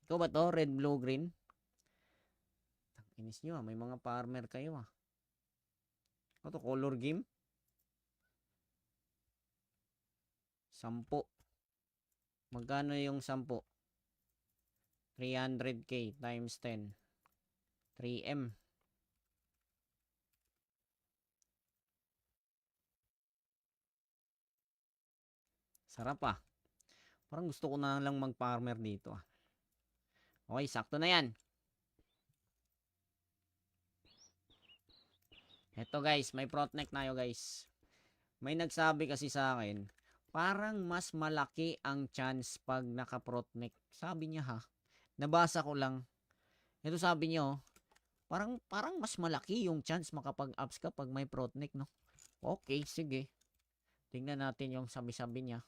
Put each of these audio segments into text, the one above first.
Ikaw ba to? Red, blue, green? Inis nyo ah. May mga farmer kayo ah. Ano to? Color game? 10. Magkano yung 10? 300k times 10. 3M. Sarap ah. Parang gusto ko na lang mag-farmer dito ah. Okay, sakto na yan. Eto guys, may protect na guys. May nagsabi kasi sa akin, parang mas malaki ang chance pag naka-protect. Sabi niya ha. Nabasa ko lang. Ito sabi niyo, parang mas malaki yung chance makapag-ups ka pag may protect, no? Okay, sige. Tingnan natin yung sabi-sabi niya.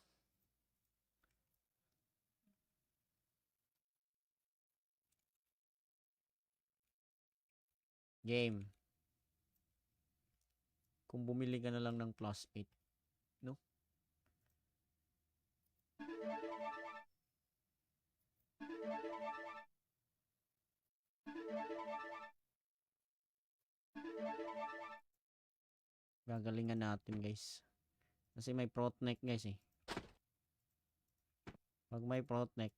Game. Kung bumili ka na lang ng plus 8, no? Gagalingan natin guys. Kasi may protect guys eh. Pag may protect,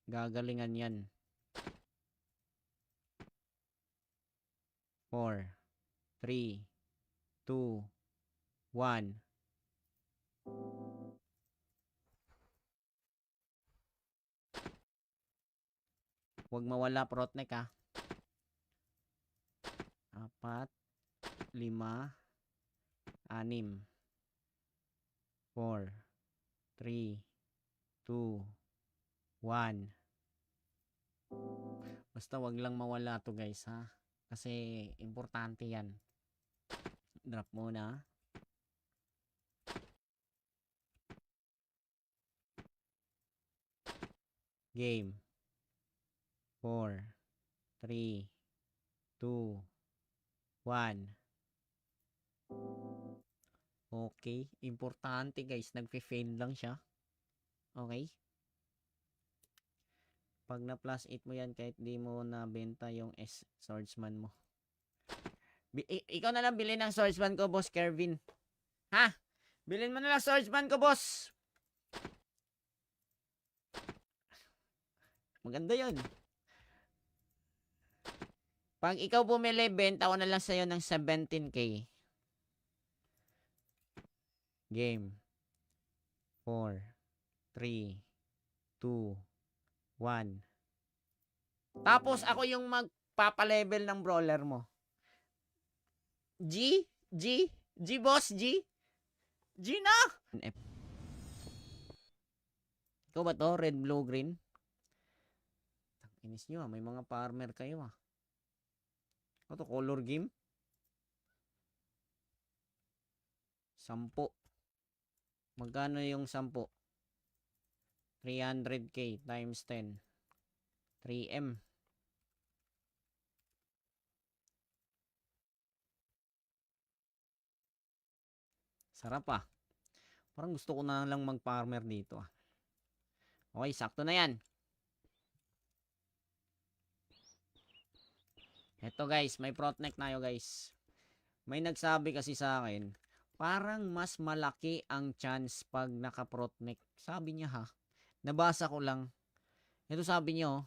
gagalingan yan. 4, 3, 2, 1. Huwag mawala protect ha. 4, 5, 6, 4, 3, 2, 1. Basta wag lang mawala to guys ha. Kasi importante yan. Drop muna. Game. 4, 3, 2, 1. Okay. Importante guys. Nagpe-fail lang siya. Okay. Pag na plus 8 mo yan, kahit di mo nabenta yung swordsman mo. Ikaw na lang bilhin ng swordsman ko, boss Kervin. Ha? Bilhin mo na lang swordsman ko, boss. Maganda yun. Pag ikaw bumili, benta ko na lang sa'yo ng 17k. Game. 4, 3, 2, 1. Tapos ako yung magpapalevel ng brawler mo. G? G? G boss? G? G na? F. Ikaw ba to? Red, blue, green? Inis nyo ah. May mga farmer kayo ah. Ano to? Color game? 10. Magkano yung 10? 300k times 10. 3M. Sarap ah. Parang gusto ko na lang mag-farmer dito ah. Okay, sakto na yan. Eto guys, may protect na guys. May nagsabi kasi sa akin, parang mas malaki ang chance pag naka-protect. Sabi niya ha. Nabasa ko lang. Ito sabi niyo,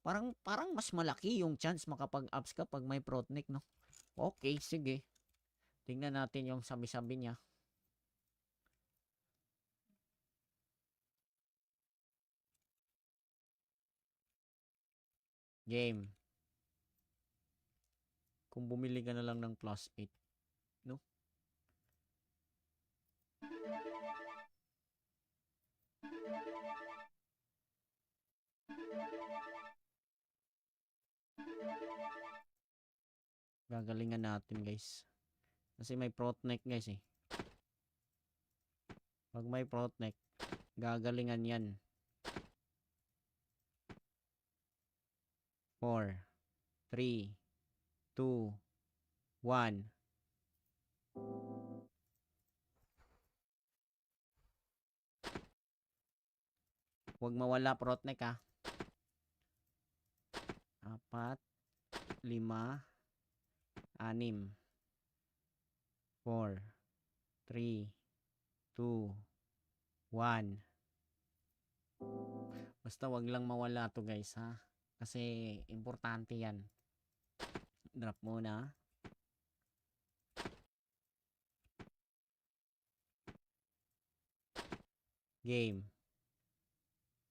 parang mas malaki yung chance makapag-ups ka pag may protect, no? Okay, sige. Tingnan natin yung sabi-sabi niya. Game. Kung bumili ka na lang ng plus 8, no? Gagalingan natin guys. Kasi may protect guys eh. Pag may protect, gagalingan yan. 4, 3, 2, 1. Huwag mawala protect ha. 4, 5, 6, 4, 3, 2, 1. Basta wag lang mawala to guys ha. Kasi importante yan. Drop muna. Game.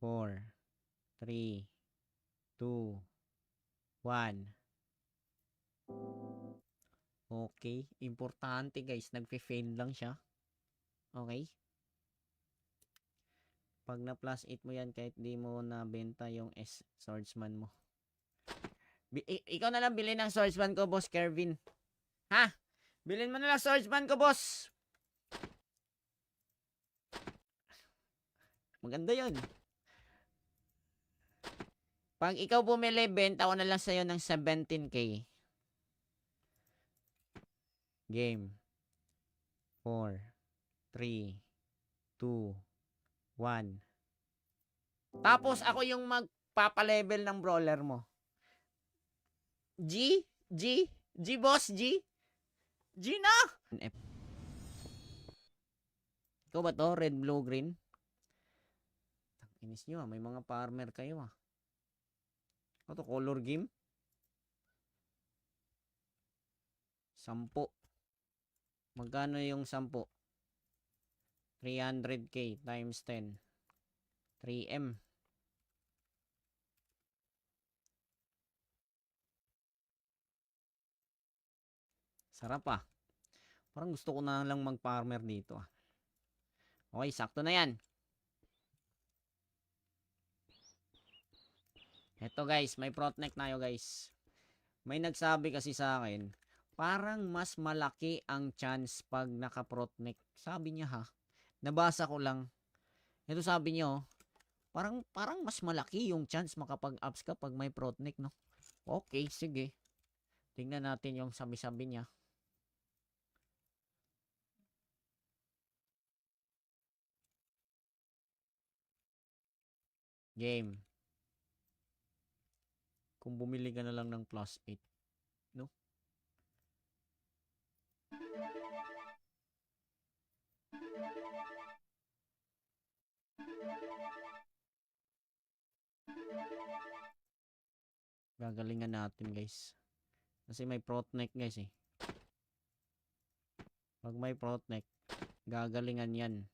4, 3, 2, 1. Okay. Importante guys. Nagpe-fail lang siya. Okay. Pag na plus 8 mo yan, kahit di mo nabenta yung swordsman mo. Ikaw na lang bilhin ng swordsman ko, boss Kervin. Ha? Bilhin mo na lang swordsman ko, boss. Maganda yun. Pag ikaw bumili, benta ko na lang sa'yo ng 17k. Game. 4, 3, 2, 1. Tapos ako yung magpapalevel ng brawler mo. G? G? G, boss? G? G na? F. Ikaw ba to? Red, blue, green? Inis nyo may mga farmer kayo Ano to? Color game? 10. Magkano yung 10? 300k times 10. 3M. Sarap Parang gusto ko na lang mag-farmer dito Okay, sakto na yan. Eto guys, may protneck tayo guys. May nagsabi kasi sa akin, parang mas malaki ang chance pag naka-protneck. Sabi niya Nabasa ko lang. Ito sabi niyo, parang mas malaki yung chance makapag-ups ka pag may protneck, no? Okay, sige. Tingnan natin yung sabi-sabi niya. Game. Kung bumili ka na lang ng plus 8, no? Gagalingan natin guys. Kasi may protneck guys Pag may protneck, gagalingan yan.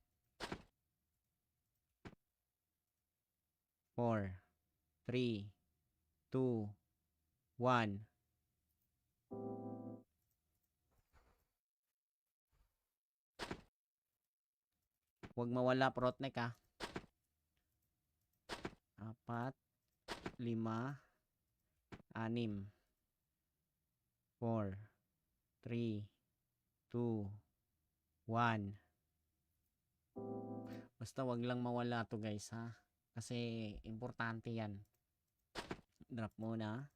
4, 3, 2, 1. Huwag mawala protneck 4, 5, 6, 4, 3, 2, 1. Basta wag lang mawala to guys Kasi importante yan. Drop muna.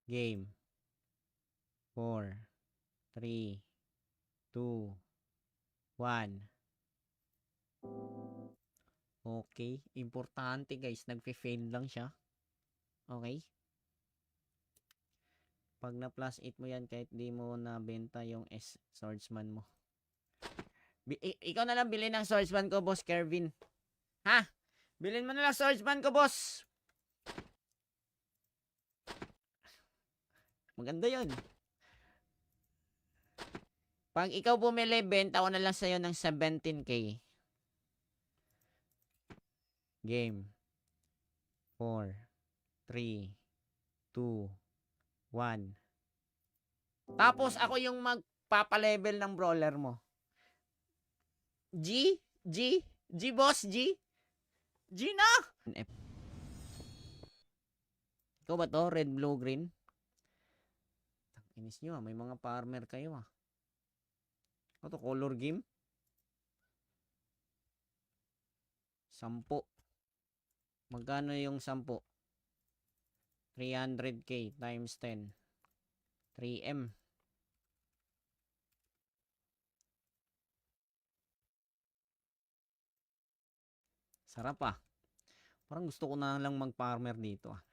Game. 4, 3, 2, 1. Okay. Importante guys. Nagpe-fail lang siya. Okay. Pag na plus 8 mo yan, kahit di mo nabenta yung swordsman mo. Ikaw na lang bilhin ng swordsman ko, boss Kervin. Ha? Bilhin mo na lang swordsman ko, boss. Maganda yun. Pag ikaw bumili, benta ko na lang sa'yo ng 17k. Game. 4, 3, 2, 1. Tapos ako yung magpapalevel ng brawler mo. G? G? G, boss? G? G na? F. Ikaw ba to? Red, blue, green? Inis nyo may mga farmer kayo Ano to? Color game? 10. Magkano yung 10? 300k times 10. 3M. Sarap ah. Parang gusto ko na lang mag-farmer dito ah.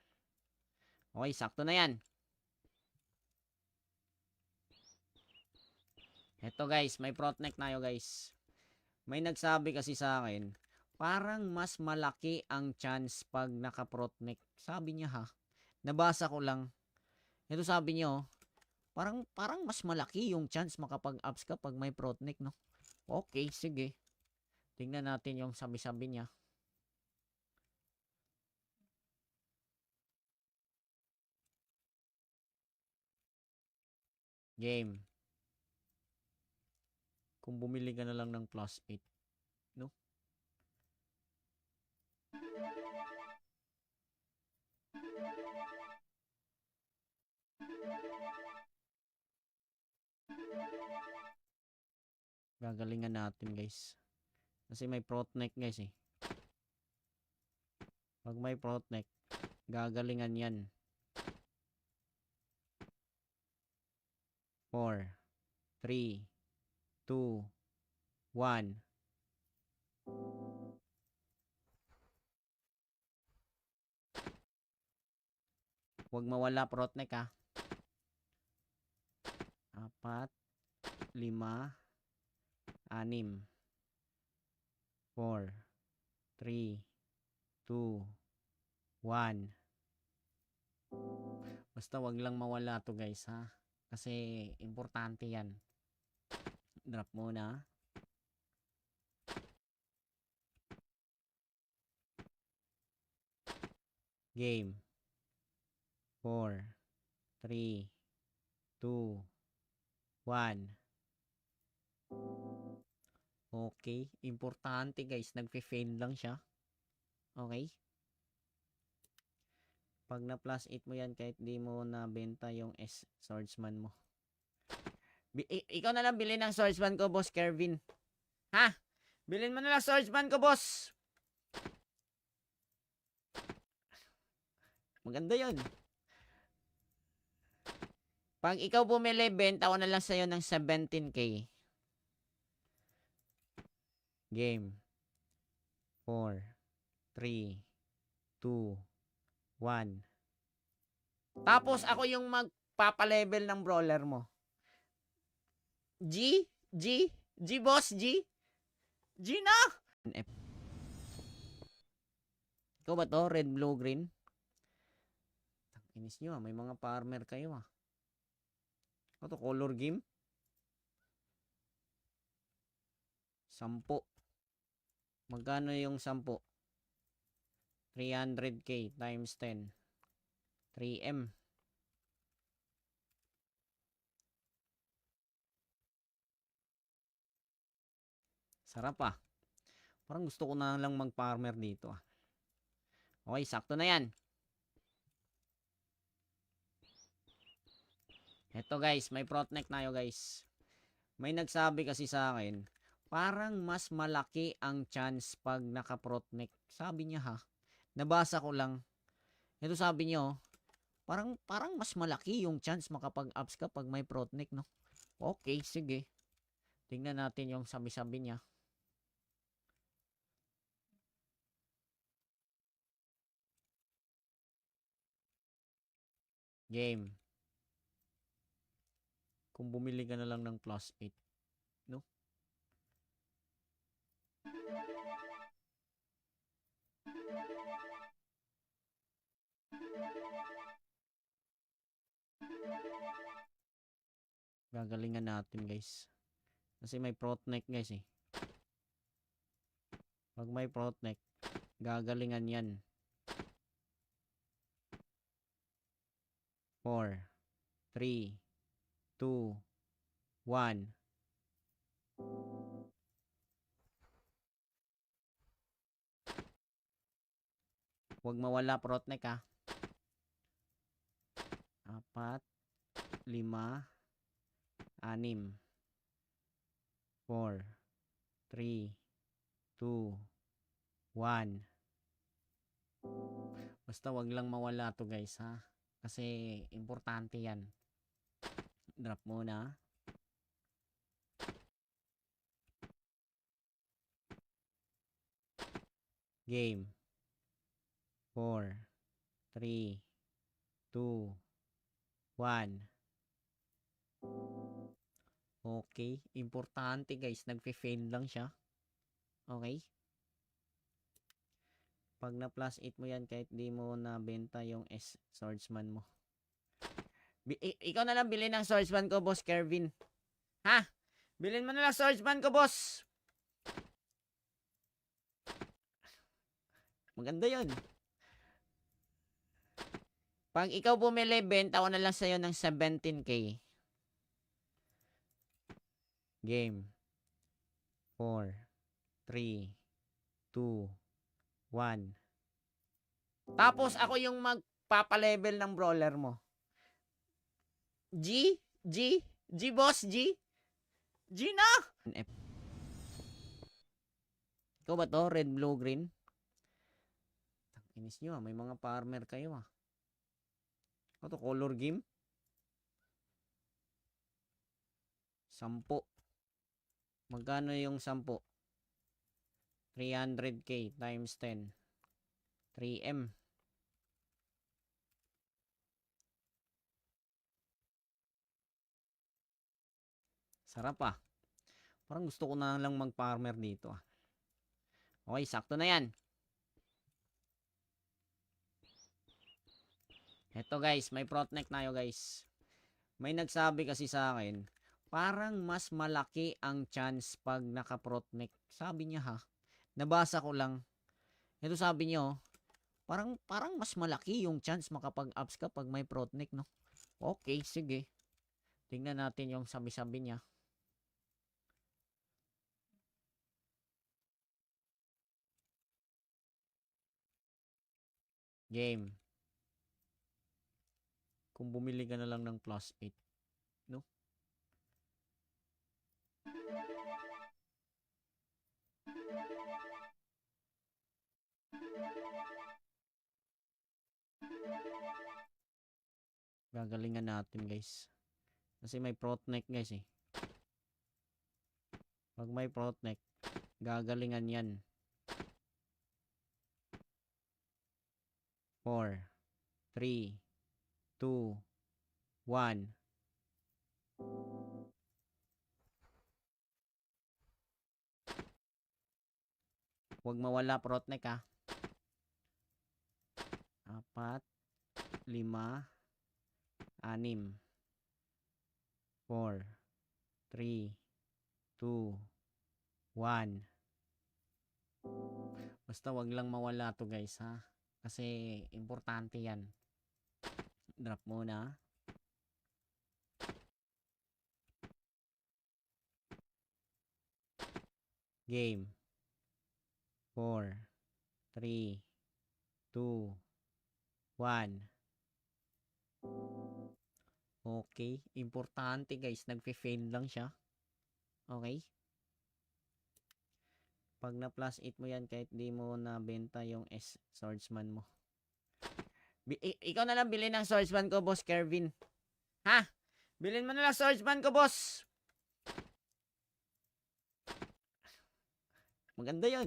Okay, sakto na yan. Eto guys, may protneck tayo guys. May nagsabi kasi sa akin, parang mas malaki ang chance pag naka-protneck. Sabi niya ha. Nabasa ko lang. Ito sabi niya oh, parang mas malaki yung chance makapag-ups ka pag may protneck no. Okay, sige. Tingnan natin yung sabi-sabi niya. Game. Kung bumili ka na lang ng +8, no? Gagalingan natin, guys. Kasi may protneck, guys, eh. Pag may protneck, gagalingan yan. 4, 3, 2, 1. Huwag mawala protneck, ha. 4, 5, 6, 4, 3, 2, 1. Basta wag lang mawala to guys ha. Kasi importante yan. Drop muna. Game. 4, 3, 2, 1. Okay. Importante guys. Nagpe-fail lang siya. Okay. Pag na +8 mo yan, kahit di mo nabenta yung swordsman mo. Ikaw na lang bilhin ng swordsman ko, boss Kervin. Ha? Bilhin mo na lang swordsman ko, boss. Maganda yun. Pag ikaw bumili, benta ko na lang sa'yo ng 17k. Game. 4, 3, 2, 1. Tapos ako yung magpapalevel ng brawler mo. G? Boss, G? G na! Ikaw ba to? Red, blue, green? Inis nyo ah, may mga farmer kayo ah. Ano to? Color game? 10. Magkano yung 10? 300k times 10. 3M. Sarap ah. Parang gusto ko na lang mag-farmer dito ah. Okay, sakto na yan. Eto guys, may protneck tayo guys. May nagsabi kasi sa akin, parang mas malaki ang chance pag naka-protneck. Sabi niya ha. Nabasa ko lang. Ito sabi niya oh, parang mas malaki yung chance makapag-ups ka pag may protneck no. Okay, sige. Tingnan natin yung sabi-sabi niya. Game. Kung bumili ka na lang ng +8, no? Gagalingan natin guys. Kasi may protneck guys eh. Pag may protneck, gagalingan yan. 4, 3, 2, 1. Huwag mawala protneck ha. 4, 5, 6, 4, 3, 2, 1. Basta wag lang mawala to guys ha. Kasi importante yan. Drop muna. Game. 4, 3, 2, 1. Okay. Importante guys. Nagpe-fail lang siya. Okay. Pag na plus 8 mo yan, kahit di mo nabenta yung swordsman mo. Ikaw na lang bilhin ng swordsman ko, boss Kervin. Ha? Bilhin mo na lang swordsman ko, boss. Maganda yun. Pag ikaw bumili, benta ko na lang sa'yo ng 17k. Game. 4, 3, 2, 1. Tapos ako yung magpapalevel ng brawler mo. G? G? G, boss? G? G na! Ikaw ba to? Red, blue, green? Inis nyo may mga farmer kayo Ito color game? 10. Magkano yung 10? 300k times 10. 3M. Sarap Parang gusto ko na lang mag-farmer dito Okay, sakto na yan. Eto guys, may protneck tayo guys. May nagsabi kasi sa akin, parang mas malaki ang chance pag naka-protneck. Sabi niya Nabasa ko lang. Ito sabi niya parang mas malaki yung chance makapag-ups ka pag may protneck, no? Okay, sige. Tingnan natin yung sabi-sabi niya. Game. Kung bumili ka na lang ng plus 8, no? Gagalingan natin guys. Kasi may protneck guys Pag may protneck, gagalingan yan. 4, 3, 2, 1. Huwag mawala protneck 4, 5, 6, 4, 3, 2, 1. Basta wag lang mawala to guys Kasi importante yan. Drop muna. Game. 4, 3, 2, 1. Okay. Importante guys. Nagpe-fail lang siya. Okay. Pag na plus 8 mo yan, kahit di mo nabenta yung swordsman mo. Ikaw na lang bilhin ng swordsman ko, boss Kervin. Ha? Bilhin mo na lang swordsman ko, boss. Maganda yun.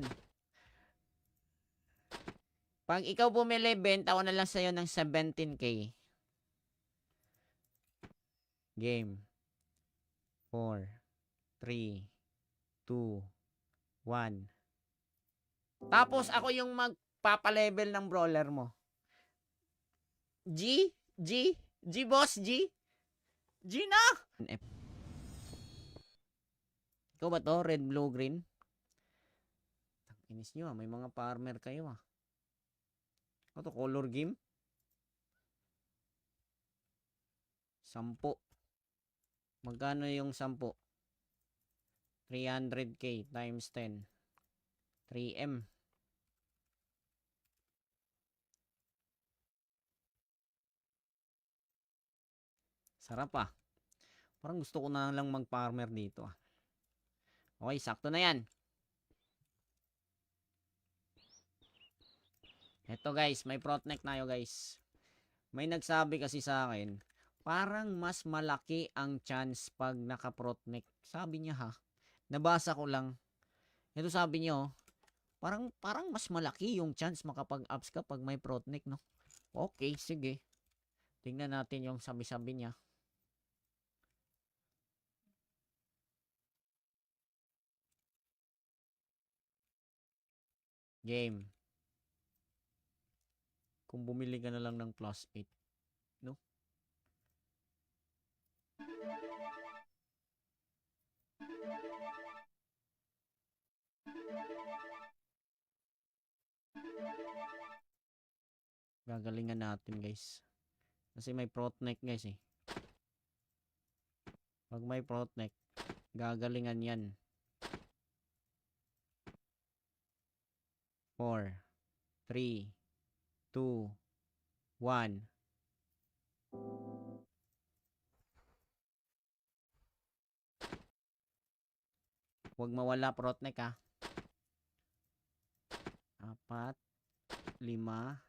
Pag ikaw bumili, benta ko na lang sa'yo ng 17k. Game. 4, 3, 2, 1. Tapos ako yung magpapalevel ng brawler mo. G? G? G, boss? G? G na! Ikaw ba to? Red, blue, green? Inis nyo may mga farmer kayo Ito color game? 10. Magkano yung 10? 300k times 10. 3M. Sarap Parang gusto ko na lang mag-farmer dito Okay, sakto na yan. Eto guys, may protneck tayo guys. May nagsabi kasi sa akin, parang mas malaki ang chance pag naka-protneck. Sabi niya Nabasa ko lang. Ito sabi niya Parang mas malaki yung chance makapag-ups ka pag may Protnick, no? Okay, sige. Tingnan natin yung sabi-sabi niya. Game. Kung bumili ka na lang ng +8, no? Gagalingan natin, guys. Kasi may Protnick, guys, eh. Pag may Protnick, gagalingan yan. 4, 3, 2, 1. Huwag mawala Protnick, ha. 4, 5,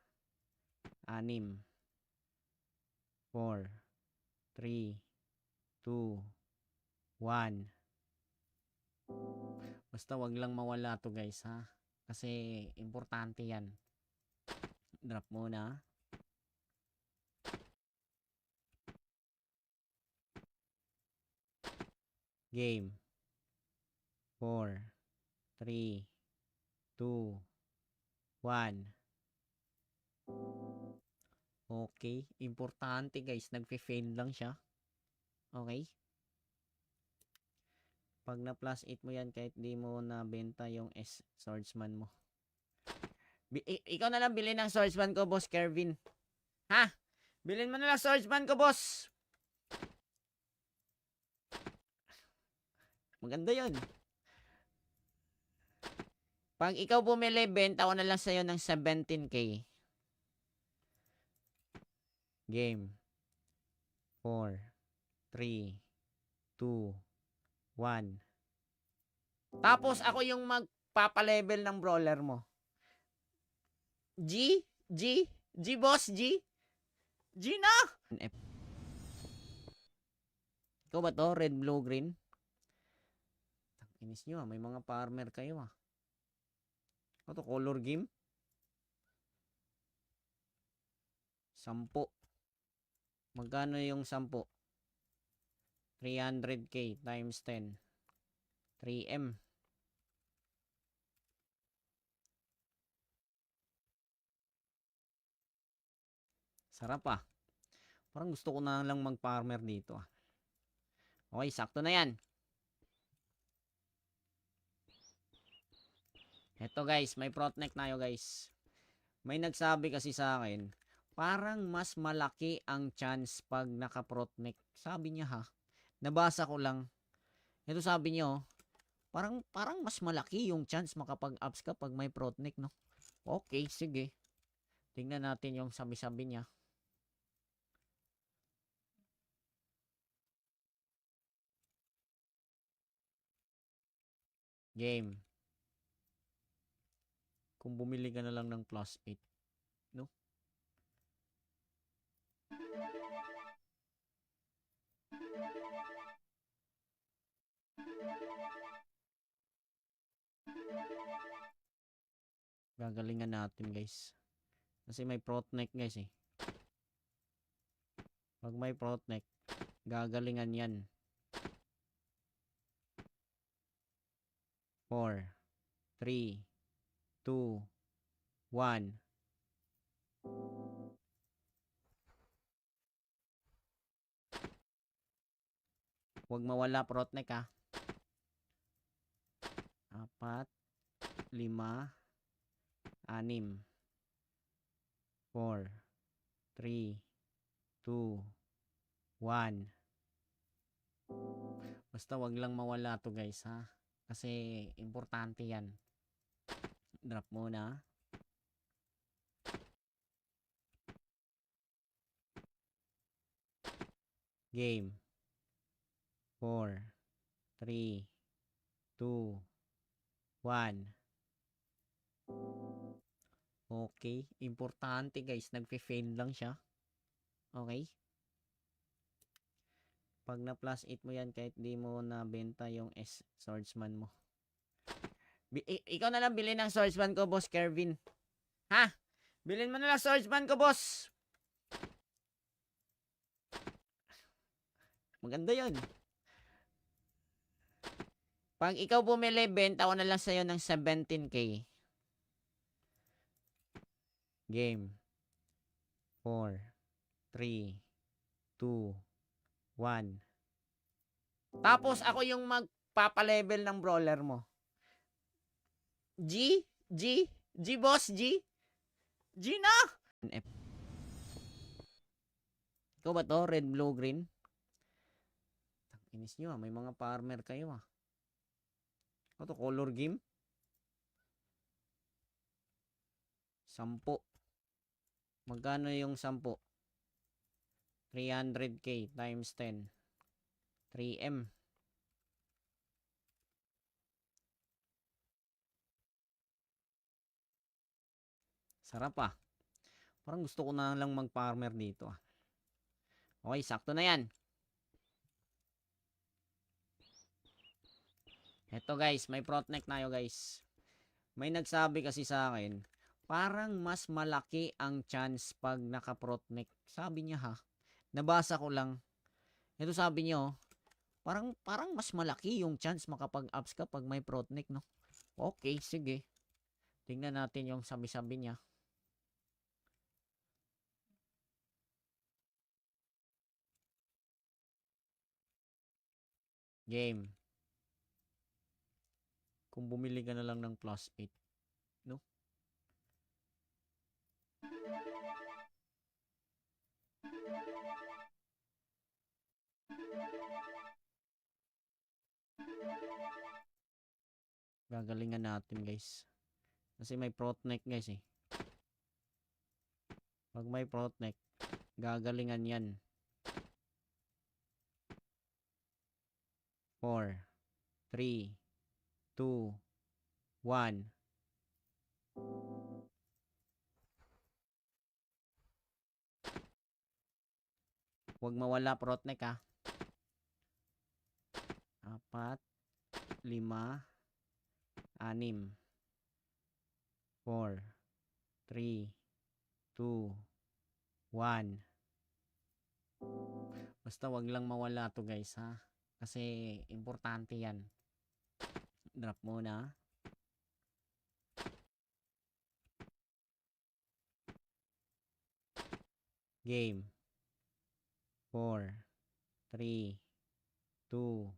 6, 4, 3, 2, 1. Basta wag lang mawala to, guys, ha. Kasi importante yan. Drop muna. Game. 4, 3, 2, 1. Okay. Importante, guys. Nagfe-fail lang siya. Okay. Pag na +8 mo yan, kahit di mo nabenta yung swordsman mo. Ikaw na lang bilhin ng swordsman ko, Boss Kervin. Ha? Bilhin mo na lang swordsman ko, boss. Maganda yun. Pag ikaw bumili, benta ko na lang sa'yo ng 17K. Game. 4, 3, 2, 1. Tapos ako yung magpapalevel ng brawler mo. G, boss, G. G na! Ikaw ba to? Red, blue, green? Inis nyo, may mga farmer kayo, ah. Ano to? Color game? 10. Magkano yung 10? 300k times 10. 3M. Sarap, ah. Parang gusto ko na lang mag-farmer dito, ah. Okay, sakto na yan. Eto, guys, may Protnick na yo, guys. May nagsabi kasi sa akin, parang mas malaki ang chance pag naka-Protnick. Sabi niya, ha. Nabasa ko lang. Ito sabi niya, oh. Parang mas malaki yung chance makapag-ups ka pag may Protnick, no? Okay, sige. Tingnan natin yung sabi-sabi niya. Game. Kung bumili ka na lang ng +8, no? Gagalingan natin, guys. Kasi may Protnick, guys, eh. Pag may Protnick, gagalingan yan. 4, 3, 2, 1. Huwag mawala Protnick, ha. 4, 5, 6, 4, 3, 2, 1. Basta wag lang mawala to, guys, ha. Kasi importante yan. Drop muna. Game. 4, 3, 2, 1. Okay. Importante, guys. Nagfe-fail lang siya. Okay. Pag na +8 mo yan, kahit di mo nabenta yung swordsman mo. Ikaw na lang bilhin ng swordsman ko, Boss Kervin. Ha? Bilhin mo na lang swordsman ko, boss. Maganda yun. Pag ikaw bumili, benta ko na lang sa'yo ng 17K. Game. 4, 3, 2, 1. Tapos ako yung magpapalevel ng brawler mo. G? G? G, boss? G? G na! F. Ikaw ba to? Red, blue, green? Inis nyo may mga farmer kayo Ito color game? 10. Magkano yung 10? 300k times 10. 3M. Sarap Parang gusto ko na lang mag-farmer dito Okay, sakto na yan. Eto guys, may protneck tayo guys. May nagsabi kasi sa akin, parang mas malaki ang chance pag naka-protneck. Sabi niya Nabasa ko lang. Ito sabi niyo, parang mas malaki yung chance makapag-ups ka pag may protneck, no? Okay, sige. Tingnan natin yung sabi-sabi niya. Game. Kung bumili ka na lang ng plus 8, no? Gagalingan natin guys. Kasi may protneck guys Pag may protneck, gagalingan yan. 4, 3, 2, 1. Huwag mawala protneck 4, 5, 6, 4, 3, 2, 1. Basta wag lang mawala to guys Kasi importante yan. Drop muna. Game. 4, 3, 2,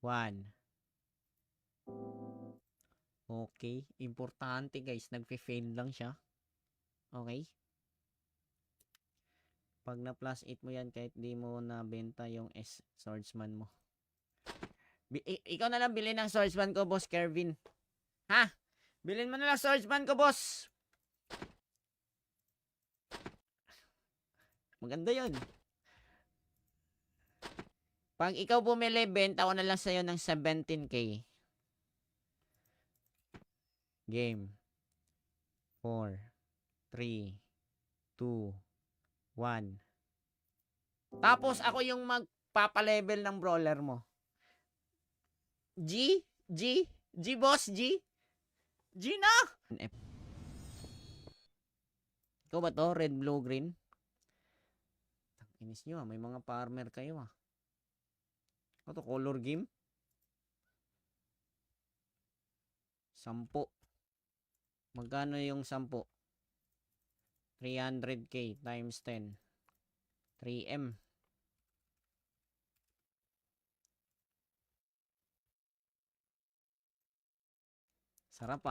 1. Okay. Importante guys. Nagfe-fail lang siya. Okay. Pag na plus 8 mo yan, kahit di mo nabenta yung swordsman mo. Ikaw na lang bilhin ng swordsman ko, Boss Kervin. Ha? Bilhin mo na lang swordsman ko, boss. Maganda yun. Pag ikaw bumili, benta ko na lang sa'yo ng 17K. Game. 4, 3, 2, 1. Tapos ako yung magpapalevel ng brawler mo. G? G? G, boss? G? G na! F. Ikaw ba to? Red, blue, green? Inis nyo may mga farmer kayo Ito color game? 10. Magkano yung 10? 300k times 10. 3M. Sarap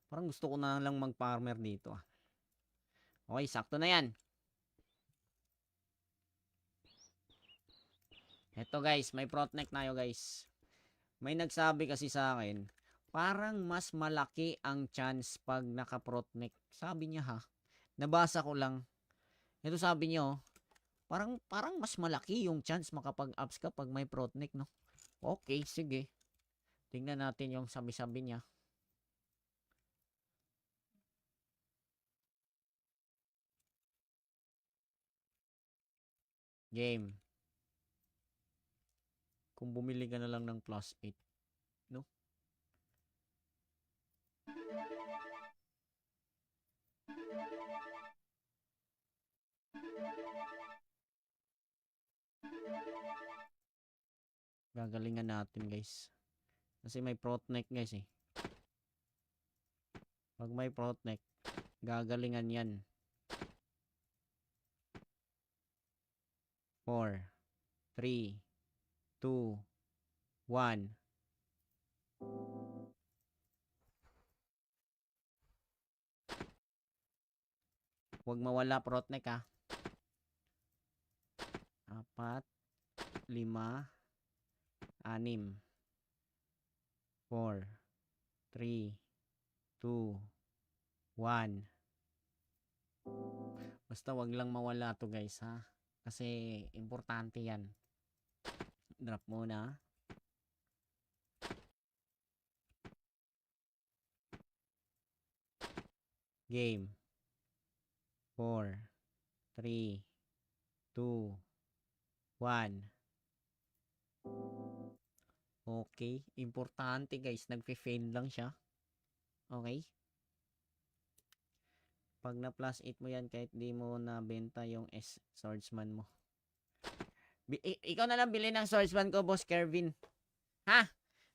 Parang gusto ko na lang mag-farmer dito Okay, sakto na yan. Eto guys, may protneck tayo guys. May nagsabi kasi sa akin, parang mas malaki ang chance pag naka-protneck. Sabi niya Nabasa ko lang. Ito sabi niyo, parang mas malaki yung chance makapag-ups ka pag may protneck, no? Okay, sige. Tingnan natin yung sabi-sabi niya. Game. Kung bumili ka na lang ng plus 8, no? Gagalingan natin guys. Kasi may protneck guys eh. Pag may protneck, gagalingan yan. 4, 3, 2, 1. Huwag mawala protneck ha. 4, 5, 6, 4, 3, 2, 1. Basta wag lang mawala to guys ha. Kasi importante yan. Drop muna. Game. 4, 3, 2, 1. Okay. Importante guys. Nagfe-fail lang siya. Okay. Pag na plus 8 mo yan, kahit di mo nabenta yung swordsman mo. Ikaw na lang bilhin ng swordsman ko, boss Kervin. Ha?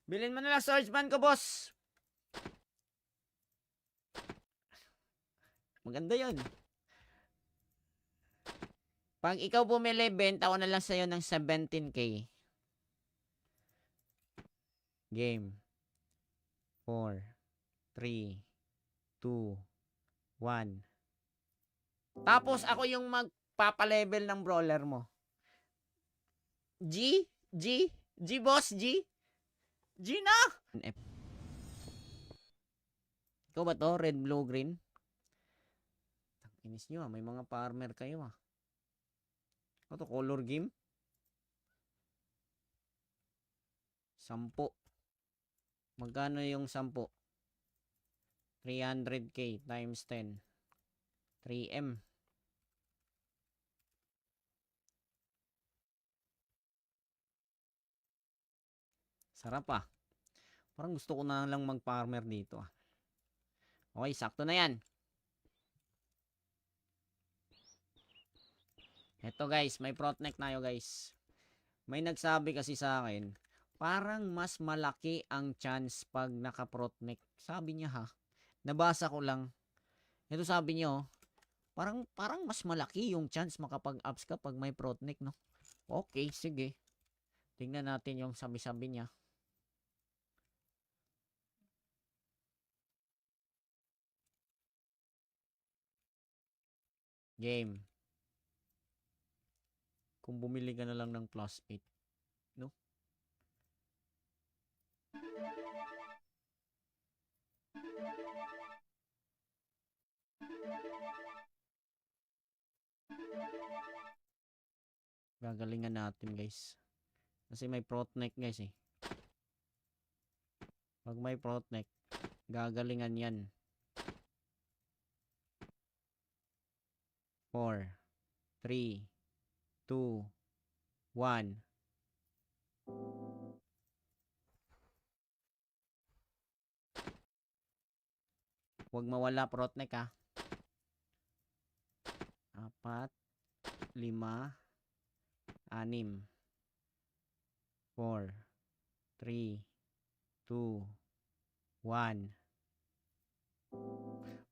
Bilhin mo na lang swordsman ko, boss. Maganda yun. Pag ikaw bumili, benta ko na lang sa'yo ng 17k. Game. 4, 3, 2, 1. Tapos ako yung magpapalevel ng brawler mo. G? Boss, G? G na! Ikaw ba to? Red, blue, green? Inis nyo may mga farmer kayo Ito color game? 10. Magkano yung 10? 300k times 10. 3M. Sarap Parang gusto ko na lang mag-farmer dito Okay, sakto na yan. Eto guys, may protneck tayo guys. May nagsabi kasi sa akin, parang mas malaki ang chance pag naka-protneck. Sabi niya Nabasa ko lang. Ito sabi niyo, parang mas malaki yung chance makapag-ups ka pag may protneck, no? Okay, sige. Tingnan natin yung sabi-sabi niya. Game. Kung bumili ka na lang ng plus 8, no? Gagalingan natin guys. Kasi may protneck guys eh. Pag may protneck, gagalingan yan. 4, 3, 2, 1. Huwag mawala protneck 4, 5, 6, 4, 3, 2, 1.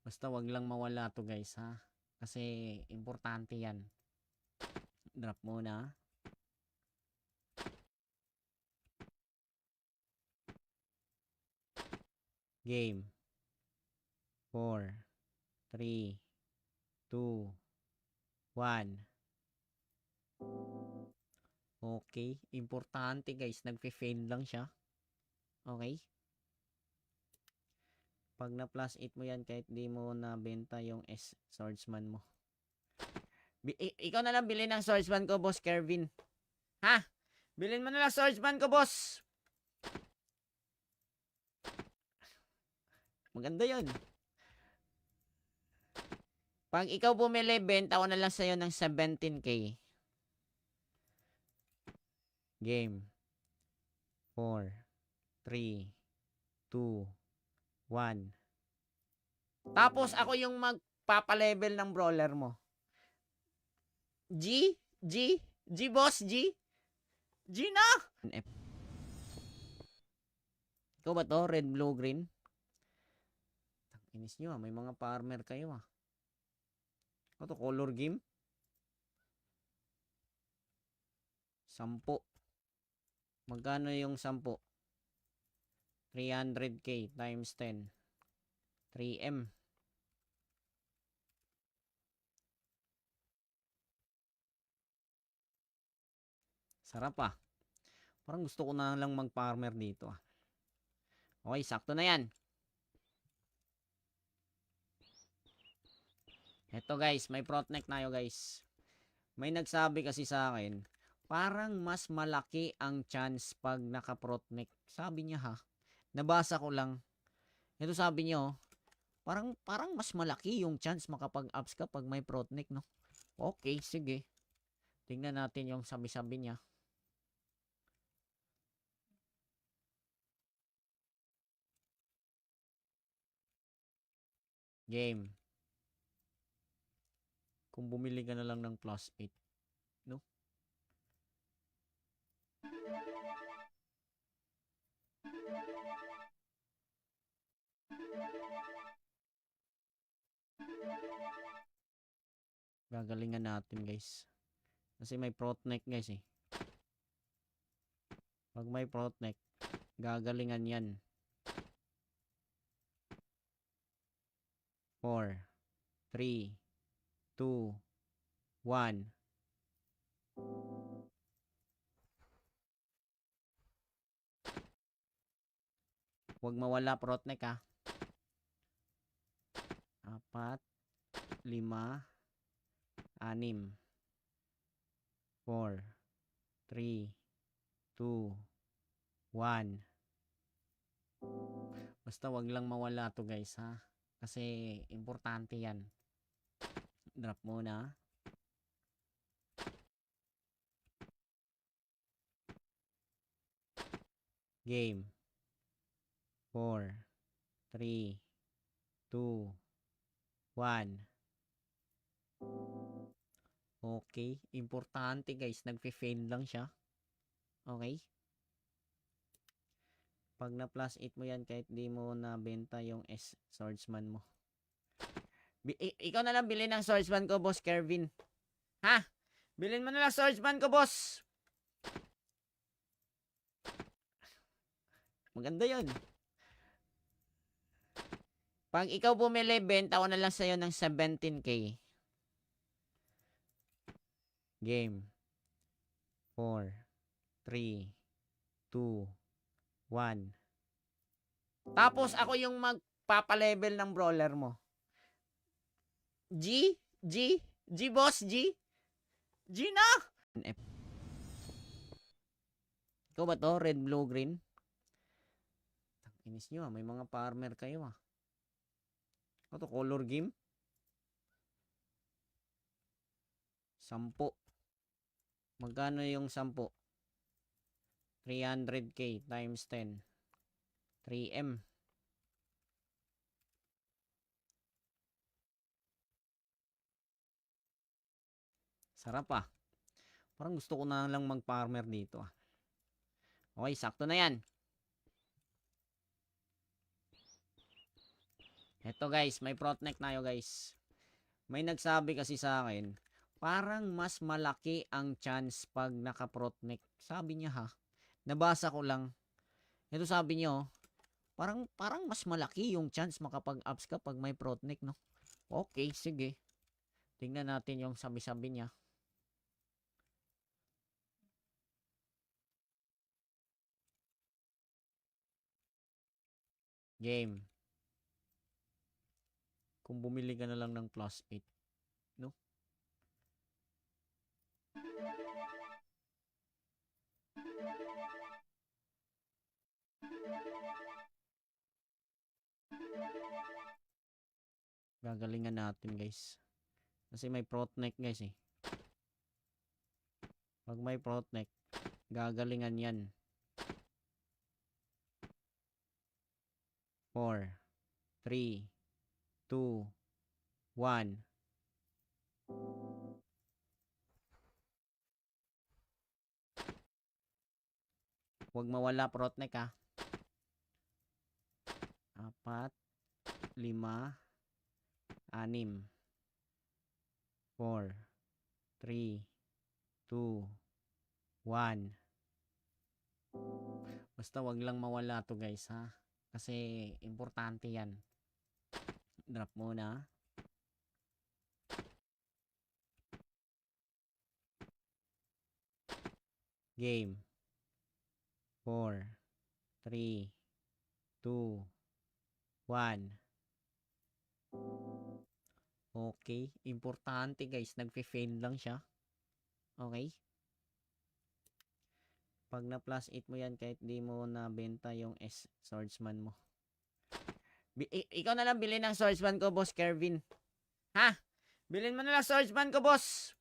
Basta wag lang mawala to guys Kasi importante yan. Drop muna. Game. 4, 3, 2, 1. Okay. Importante guys. Nagfe-fail lang siya. Okay. Pag na plus 8 mo yan, kahit di mo nabenta yung swordsman mo. Ikaw na lang bilhin ng swordsman ko, boss Kervin. Ha? Bilhin mo na lang swordsman ko, boss. Maganda yun. Pag ikaw bumili, benta ko na lang sa'yo ng 17k. Game. 4, 3, 2, 1. Tapos ako yung magpapalevel ng brawler mo. G? G? G boss? G? G na? F. Ikaw ba to? Red, blue, green? Inis nyo may mga farmer kayo Ano to? Color game? 10. Magkano yung 10? 300k times 10. 3M. Sarap Parang gusto ko na lang mag-farmer dito Okay, sakto na yan. Eto guys, may protect tayo guys. May nagsabi kasi sa akin, parang mas malaki ang chance pag naka-protect. Sabi niya Nabasa ko lang. Ito sabi niyo, parang mas malaki yung chance makapag-ups ka pag may protect, no? Okay, sige. Tingnan natin yung sabi-sabi niya. Game. Kung bumili ka na lang ng plus 8, no? Gagalingan natin guys. Kasi may protect guys Pag may protect, gagalingan yan. 4, 3, 2, 1. Huwag mawala protect 4, 5, 6, 4, 3, 2, 1. Basta wag lang mawala to guys Kasi importante yan. Drop muna. Game. 4, 3, 2, 1. Okay. Importante guys. Nagpe-fail lang siya. Okay. Pag na plus 8 mo yan, kahit di mo nabenta yung swordsman mo. Ikaw na lang bilhin ng swordsman ko, boss Kervin. Bilhin mo na lang swordsman ko, boss. Maganda yun. Pag ikaw bumili, benta ko na lang sa'yo ng 17k. Game. 4, 3, 2, 1. Tapos ako yung magpapalevel ng brawler mo. G? G? G boss? G? G na? F. Ikaw ba to? Red, blue, green? Inis nyo may mga farmer kayo Ano to? Color game? 10. Magkano yung 10? 300k times 10. 3M. Sarap Parang gusto ko na lang mag-farmer dito Okay, sakto na yan. Eto guys, may protect tayo guys. May nagsabi kasi sa akin, parang mas malaki ang chance pag naka-protect. Sabi niya Nabasa ko lang. Ito sabi niyo, parang mas malaki yung chance makapag-ups ka pag may protect, no? Okay, sige. Tingnan natin yung sabi-sabi niya. Game. Kung bumili ka na lang ng plus 8, no? Gagalingan natin guys. Kasi may protect guys Pag may protect, gagalingan yan. 4, 3, 2, 1. Huwag mawala, Protnek, ha. 4, 5, 6, 4, 3, 2, 1. Basta wag lang mawala to, guys, ha. Kasi importante yan. Drop muna. Game. 4, 3, 2, 1. Okay. Importante, guys. Nagpe-fail lang siya. Okay. Pag na-plus 8 mo yan, kahit di mo nabenta yung swordsman mo. Ikaw na lang bilhin ng swordsman ko, Boss Kervin. Ha? Bilhin mo na lang swordsman ko, boss.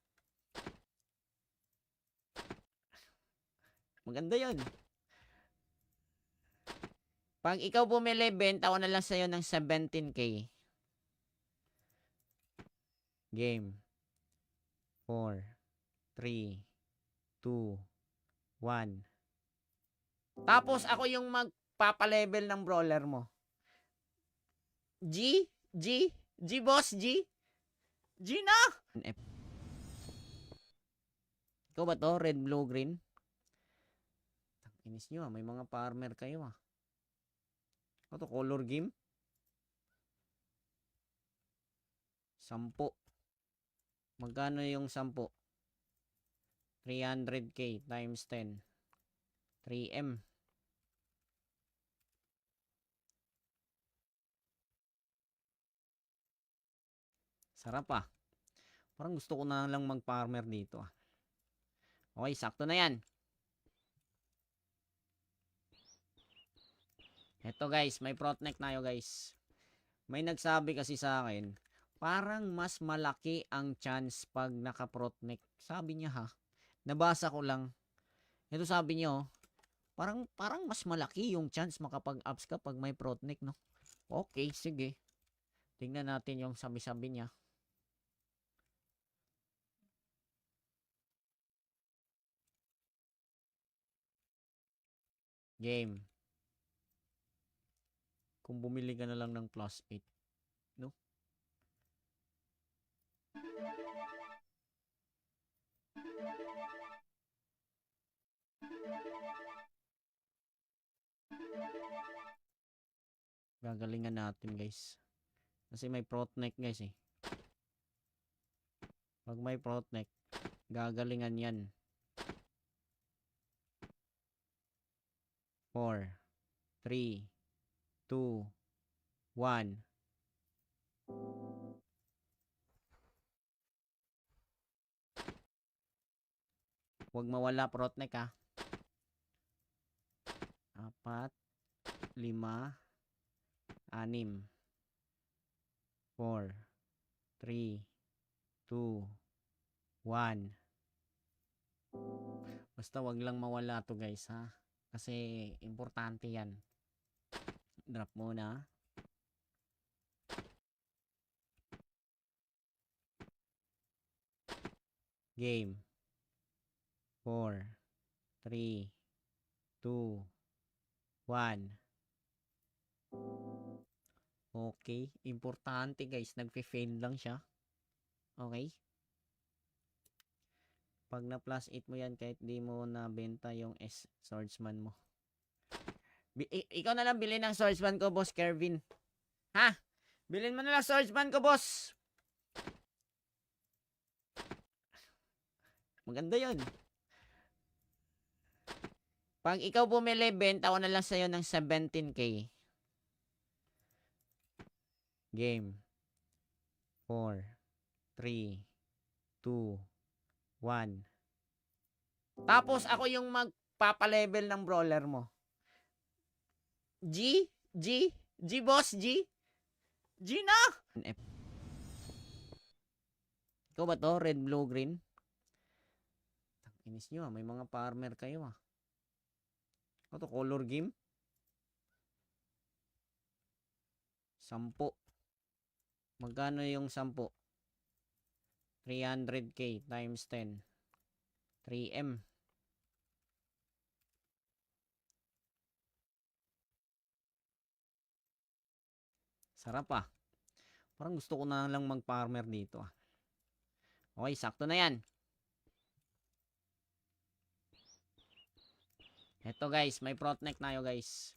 Maganda yun. Pag ikaw bumili, benta ko na lang sa'yo ng 17K. Game. 4, 3, 2, 1. Tapos ako yung magpapalevel ng brawler mo. G, boss, G na! F. Ikaw ba to? Red, blue, green? Inis nyo, may mga farmer kayo, ah. Ito, color game? 10. Magkano yung 10? 300k times 10. 3M. Sarap, ah. Parang gusto ko na lang mag-farmer dito, ah. Okay, sakto na yan. Eto, guys, may protneck na tayo, guys. May nagsabi kasi sa akin, parang mas malaki ang chance pag naka-protneck. Sabi niya, ha. Nabasa ko lang. Ito sabi niya, oh. Parang mas malaki yung chance makapag-ups ka pag may protneck, no? Okay, sige. Tingnan natin yung sabi-sabi niya. Game. Kung bumili ka na lang ng plus 8, no? Gagalingan natin, guys. Kasi may protneck, guys, eh. Pag may protneck, gagalingan yan. 4, 3, 2, 1. Huwag mawala, protneck, ha. 4, 5, 6, 4, 3, 2, 1. Basta wag lang mawala to, guys, ha. Kasi importante yan. Drop muna. Game. 4, 3, 2, 1. Okay. Importante, guys. Nagpe-fail lang siya. Okay. Pag na-plus 8 mo yan, kahit di mo nabenta yung swordsman mo. Ikaw na lang bilhin ng swordsman ko, Boss Kervin. Ha? Bilhin mo na lang swordsman ko, boss. Maganda yun. Pag ikaw bumili, benta ko na lang sa'yo ng 17K. Game. 4, 3, 2, 1. Tapos ako yung magpapalevel ng brawler mo. G, boss, G na! F. Ikaw ba to? Red, blue, green? Inis nyo, may mga farmer kayo, ah. Ito, color game? 10. Magkano yung 10? 300k times 10. 3M. Sarap ah. Parang gusto ko na lang mag-farmer dito ah. Okay, sakto na yan. Eto guys, may protneck tayo guys.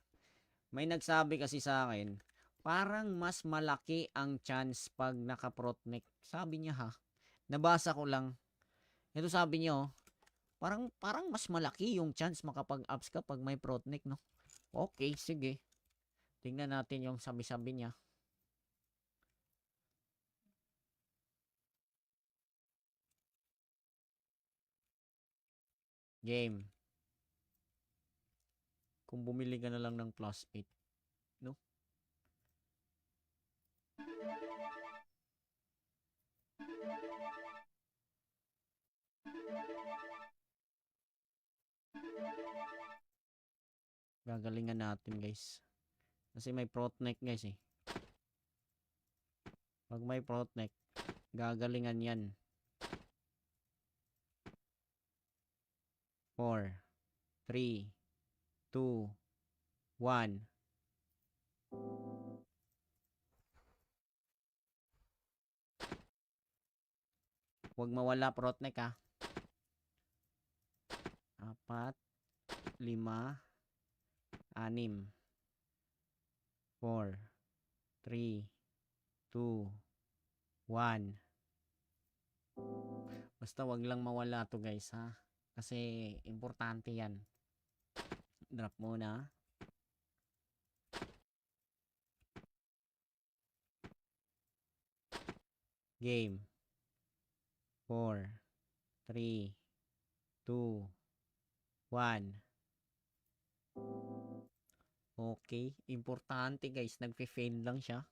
May nagsabi kasi sa akin, parang mas malaki ang chance pag naka-protneck. Sabi niya ha. Nabasa ko lang. Ito sabi niya oh, parang mas malaki yung chance makapag-ups ka pag may protneck no. Okay, sige. Tingnan natin yung sabi-sabi niya. Game. Kung bumili ka na lang ng plus 8, no? Gagalingan natin, guys. Kasi may protneck, guys, eh. Pag may protneck, gagalingan yan. 4, 3, 2, 1. Huwag mawala protneck, ha. 4, 5, 6, 4, 3, 2, 1. Basta wag lang mawala to guys ha. Kasi importante yan. Drop muna. Game. 4, 3, 2, 1. Okay. Importante guys. Nagpe-fail lang siya.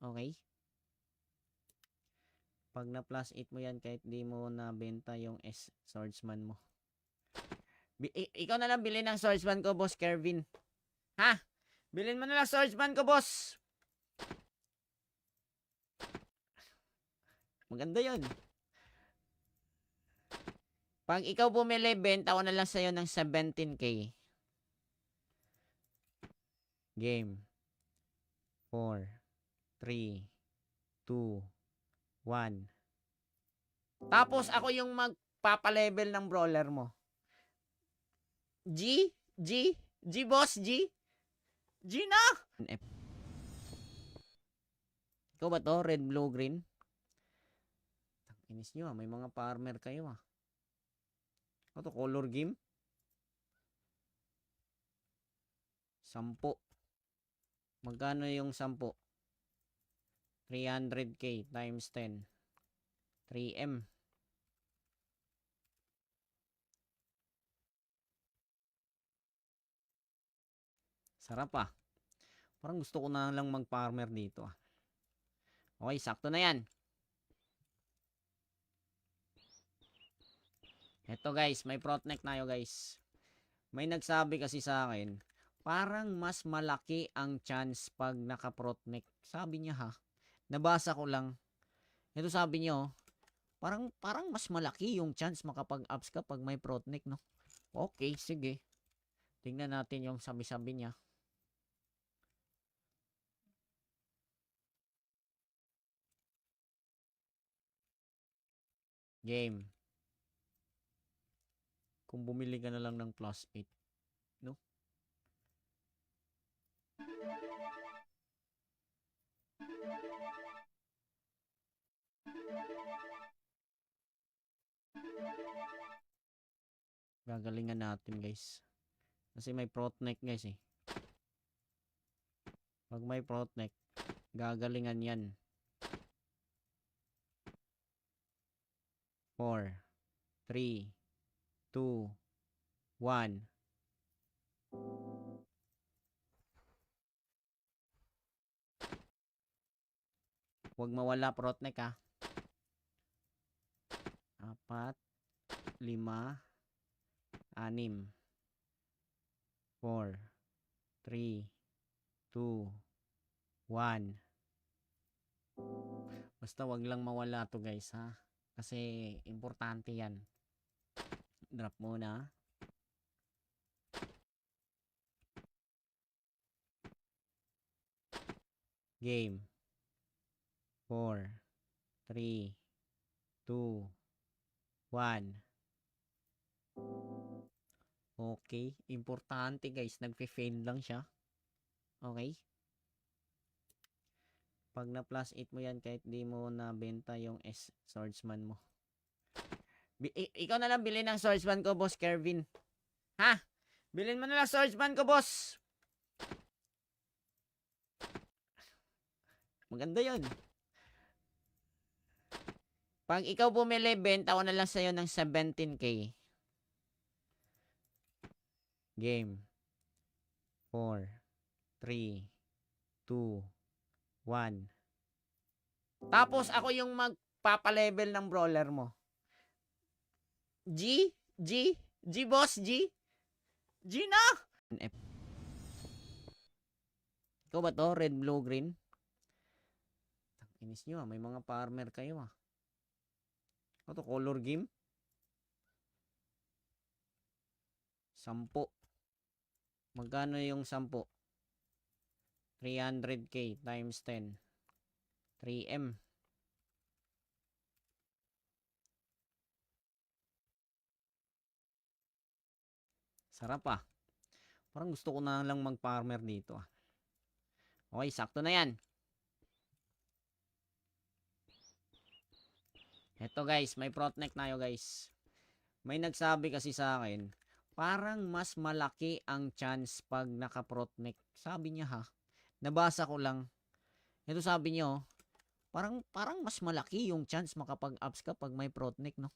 Okay. Pag na plus 8 mo yan, kahit di mo nabenta yung swordsman mo. Ikaw na lang bilhin ng swordsman ko, boss Kervin. Ha? Bilhin mo na lang swordsman ko, boss. Maganda yun. Pag ikaw bumili, benta ko na lang sa'yo ng 17k. Game. 4, 3, 2, 1. Tapos ako yung magpapalevel ng brawler mo. G? G? G boss? G? G na? F. Ikaw ba to? Red, blue, green? Inis nyo ah. May mga farmer kayo ah. Ano to? Color game? 10. Magkano yung 10? 300k times 10. 3M. Sarap ah. Parang gusto ko na lang mag-farmer dito ah. Okay, sakto na yan. Eto guys, may protneck tayo guys. May nagsabi kasi sa akin, parang mas malaki ang chance pag naka-protneck. Sabi niya ha. Nabasa ko lang. Ito sabi niya oh, parang mas malaki yung chance makapag-ups ka pag may protneck no. Okay, sige. Tingnan natin yung sabi-sabi niya. Game. Kung bumili ka na lang ng plus 8, no? Gagalingan natin guys. Kasi may protneck guys eh. Pag may protneck, gagalingan yan. 4, 3, 2, 1. Huwag mawala protneck ha. 4, 5, 6, 4, 3, 2, 1. Basta wag lang mawala to guys ha. Kasi importante yan. Drop muna. Game. 4, 3, 2, 1. Okay. Importante guys. Nagpe-fail lang siya. Okay. Pag na plus 8 mo yan, kahit di mo nabenta yung swordsman mo. Ikaw na lang bilhin ng swordsman ko, boss Kervin. Ha? Bilhin mo na lang swordsman ko, boss. Maganda yun. Pag ikaw bumili, benta ko na lang sa'yo ng 17k. Game. 4, 3, 2, 1. Tapos ako yung magpapalevel ng brawler mo. G? Boss, G? G na! Ikaw ba to? Red, blue, green? Inis nyo may mga farmer kayo Ano to? Color game? 10. Magkano yung 10? 300k times 10. 3M. Sarap Parang gusto ko na lang mag-farmer dito Okay, sakto na yan. Eto guys, may protneck na guys. May nagsabi kasi sa akin, parang mas malaki ang chance pag naka-protneck. Sabi niya Nabasa ko lang. Ito sabi niya parang mas malaki yung chance makapag-ups ka pag may protneck, no?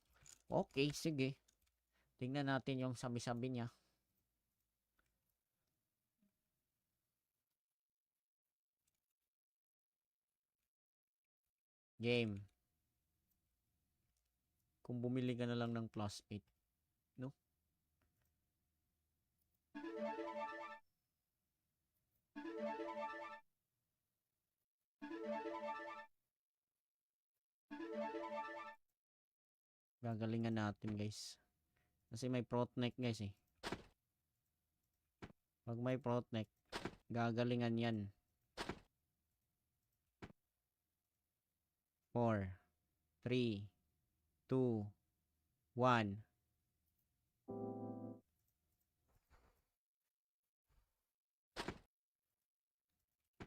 Okay, sige. Tingnan natin yung sabi-sabi niya. Game. Kung bumili ka na lang ng plus 8, no? Gagalingan natin guys. Kasi may protneck guys Pag may protneck, gagalingan yan. 4, 3, 2, 1.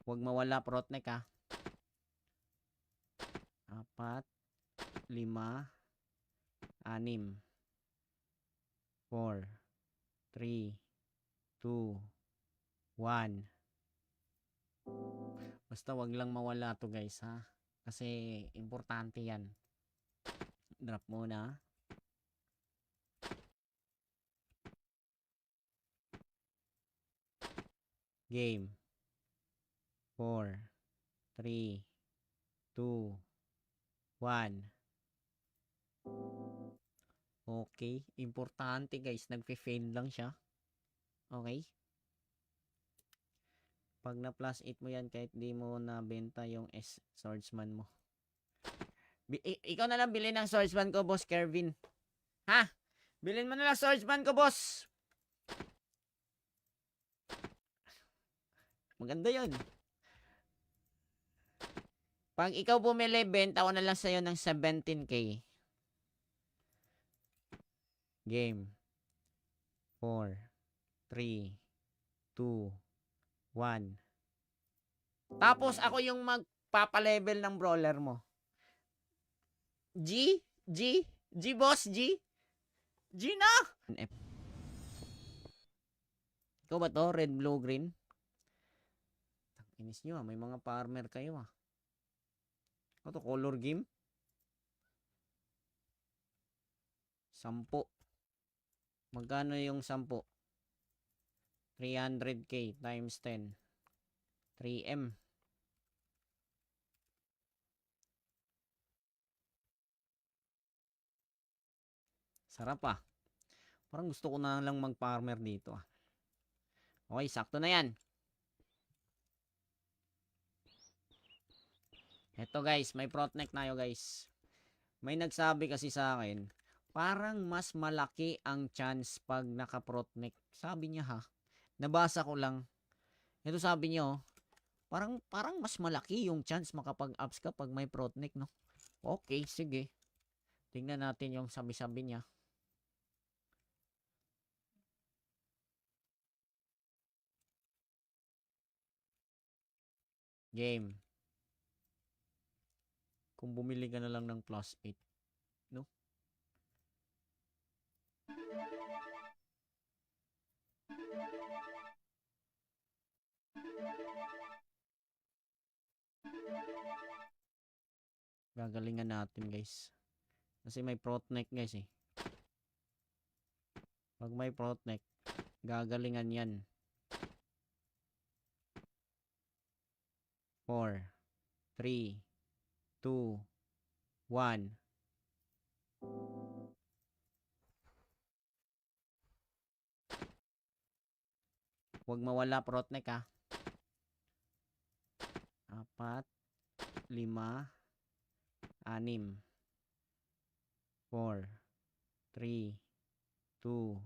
Huwag mawala protneck 4, 5, 6, 4, 3, 2, 1. Basta wag lang mawala to guys Kasi importante yan. Drop muna. Game. 4, 3, 2, 1. Okay. Importante guys. Nagpe-fail lang siya. Okay. Pag na plus 8 mo yan, kahit di mo nabenta yung swordsman mo. Ikaw na lang bilhin ng swordsman ko, boss Kervin. Ha? Bilhin mo na lang swordsman ko, boss. Maganda yun. Pag ikaw bumili, benta ko na lang sa'yo ng 17k. Game. 4, 3, 2, 1. Tapos ako yung magpapalevel ng brawler mo. G boss, G na! Ikaw ba to? Red, blue, green? Inis nyo may mga farmer kayo Ano to? Color game? 10. Magkano yung 10? 300k times 10. 3M. Sarap Parang gusto ko na lang mag-farmer dito Okay, sakto na yan. Eto guys, may protneck tayo guys. May nagsabi kasi sa akin, parang mas malaki ang chance pag naka-protneck. Sabi niya ha. Nabasa ko lang. Ito sabi niya oh, parang mas malaki yung chance makapag-ups ka pag may protneck, no? Okay, sige. Tingnan natin yung sabi-sabi niya. Game. Kung bumili ka na lang ng plus 8, no? Gagalingan natin guys. Kasi may protneck guys eh. Pag may protneck, gagalingan yan. 4, 3, 2, 1. Huwag mawala protneck ha. 4, 5, 6, 4, 3, 2,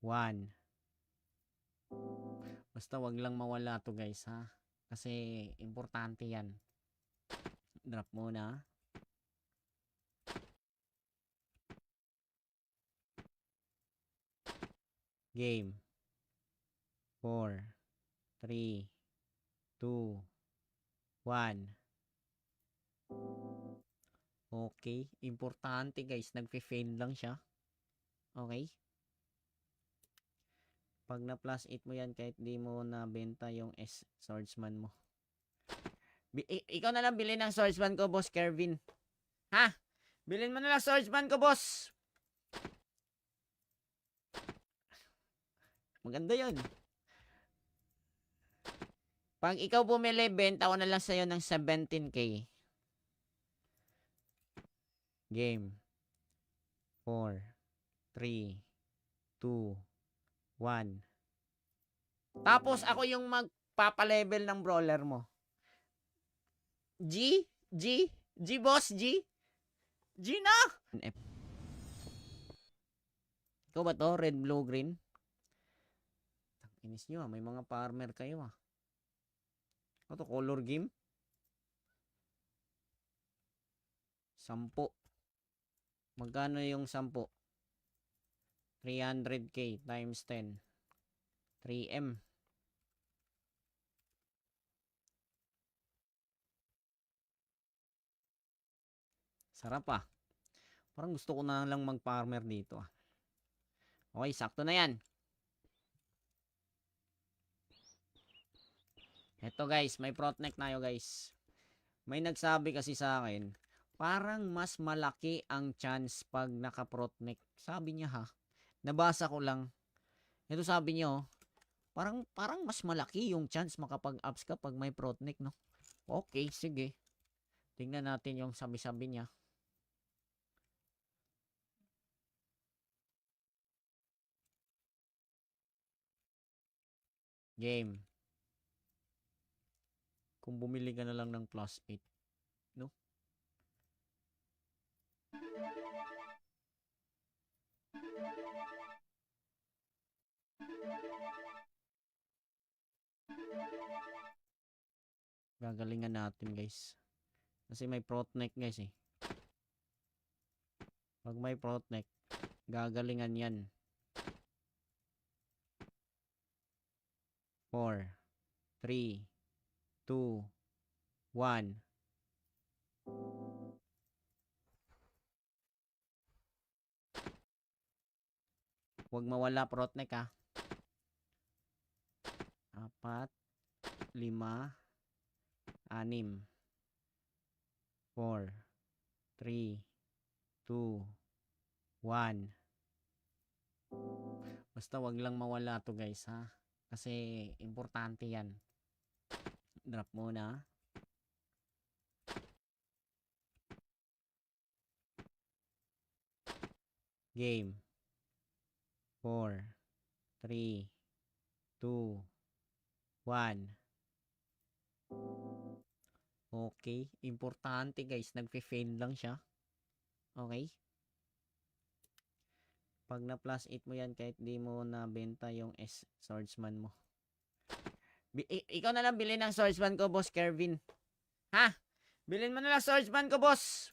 1. Basta wag lang mawala to guys ha. Kasi importante yan. Drop muna. Game. 4, 3, 2, 1. Okay. Importante guys. Nagfe-fail lang siya. Okay. Pag na plus 8 mo yan, kahit di mo nabenta yung swordsman mo. Ikaw na lang bilhin ng swordsman ko, boss Kervin. Ha? Bilhin mo na lang swordsman ko, boss. Maganda yun. Pag ikaw bumili, benta ko na lang sa'yo ng 17k. Game. 4, 3, 2, 1. Tapos ako yung magpapalevel ng brawler mo. G? G? G boss? G? G na? Ikaw ba to? Red, blue, green? Inis nyo ah. May mga farmer kayo ah. Ano to? Color game? 10. Magkano yung 10? 300k times 10. 3M. Sarap ah. Parang gusto ko na lang mag-farmer dito ah. Okay, sakto na yan. Eto guys, may protneck tayo guys. May nagsabi kasi sa akin, parang mas malaki ang chance pag naka-protneck. Sabi niya ha. Nabasa ko lang. Ito sabi niya oh, parang mas malaki yung chance makapag-ups ka pag may protneck, no? Okay, sige. Tingnan natin yung sabi-sabi niya. Game. Kung bumili ka na lang ng plus 8, no? Gagalingan natin guys. Kasi may protneck guys eh. Pag may protneck, gagalingan yan. 4, 3, 2, 1. Huwag mawala protneck ha. 4, 5, 6, 4, 3, 2, 1. Basta wag lang mawala to guys ha. Kasi importante yan. Drop muna. Game. 4, 3, 2, 1. Okay, importante guys, nagfe-fail lang siya. Okay? Pag na plus 8 mo yan, kahit di mo nabenta yung swordsman mo. Ikaw na lang bilhin ng swordsman ko, boss Kervin. Ha? Bilhin mo na lang swordsman ko, boss.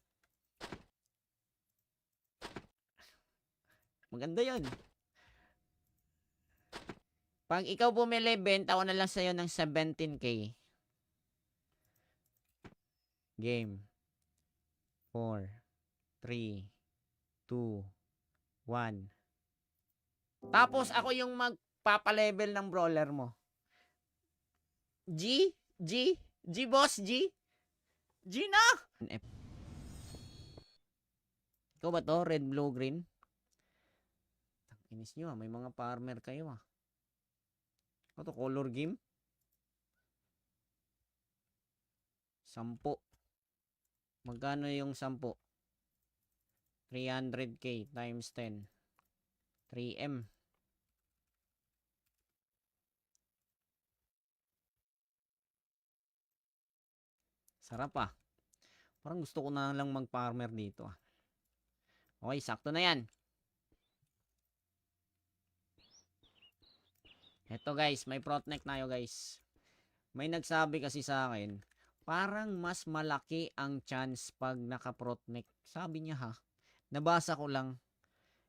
Maganda yun. Pag ikaw bumili, benta ko na lang sa'yo ng 17k. Game. 4, 3, 2, 1. Tapos ako yung magpapalevel ng brawler mo. G? G? G boss? G? G na! F. Ikaw ba to? Red, blue, green? Inis nyo may mga farmer kayo Ito color game? 10. Magkano yung 10? 300k times 10. 3M. Sarap Parang gusto ko na lang mag-farmer dito Okay, sakto na yan. Eto guys, may protneck tayo guys. May nagsabi kasi sa akin, parang mas malaki ang chance pag naka-protneck. Sabi niya Nabasa ko lang.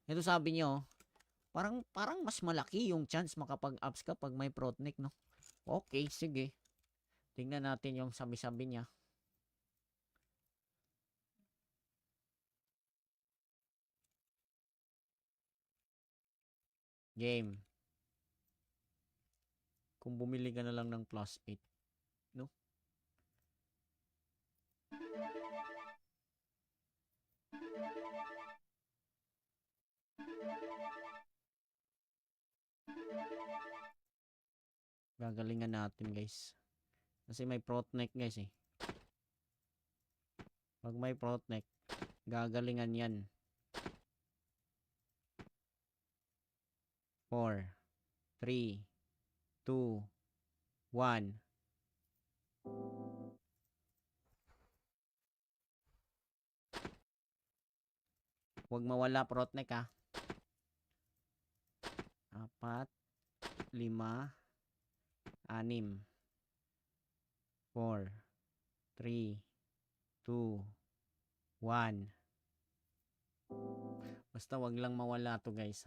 Ito sabi niyo, parang mas malaki yung chance makapag-ups ka pag may protneck, no? Okay, sige. Tingnan natin yung sabi-sabi niya. Game. Kung bumili ka na lang ng plus 8, no? Gagalingan natin guys. Kasi may protneck guys Pag may protneck, gagalingan yan. 4, 3, 2, 1. Huwag mawala protneck 4, 5, 6, 4, 3, 2, 1. Basta wag lang mawala to guys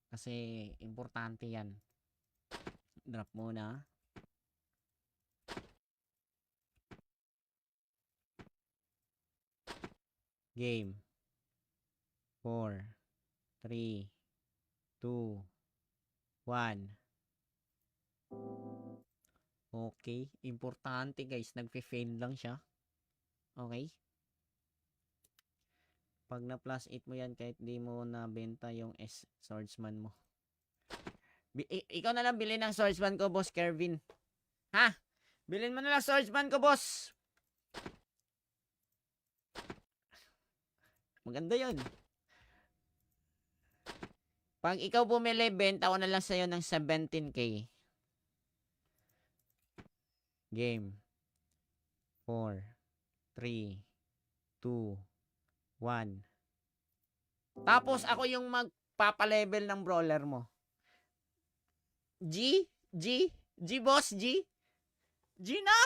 Kasi importante yan. Drop muna. Game. 4, 3, 2, 1. Okay, importante guys, nagfe-fail lang siya. Okay? Pag na plus 8 mo yan, kahit di mo nabenta yung swordsman mo. Ikaw na lang bilhin ng swordsman ko, boss Kervin. Ha? Bilhin mo na lang swordsman ko, boss. Maganda yun. Pag ikaw bumili, benta ko na lang sa'yo ng 17k. Game. 4, 3, 2, 1. Tapos ako yung magpapalevel ng brawler mo. G? G? G boss? G? G na!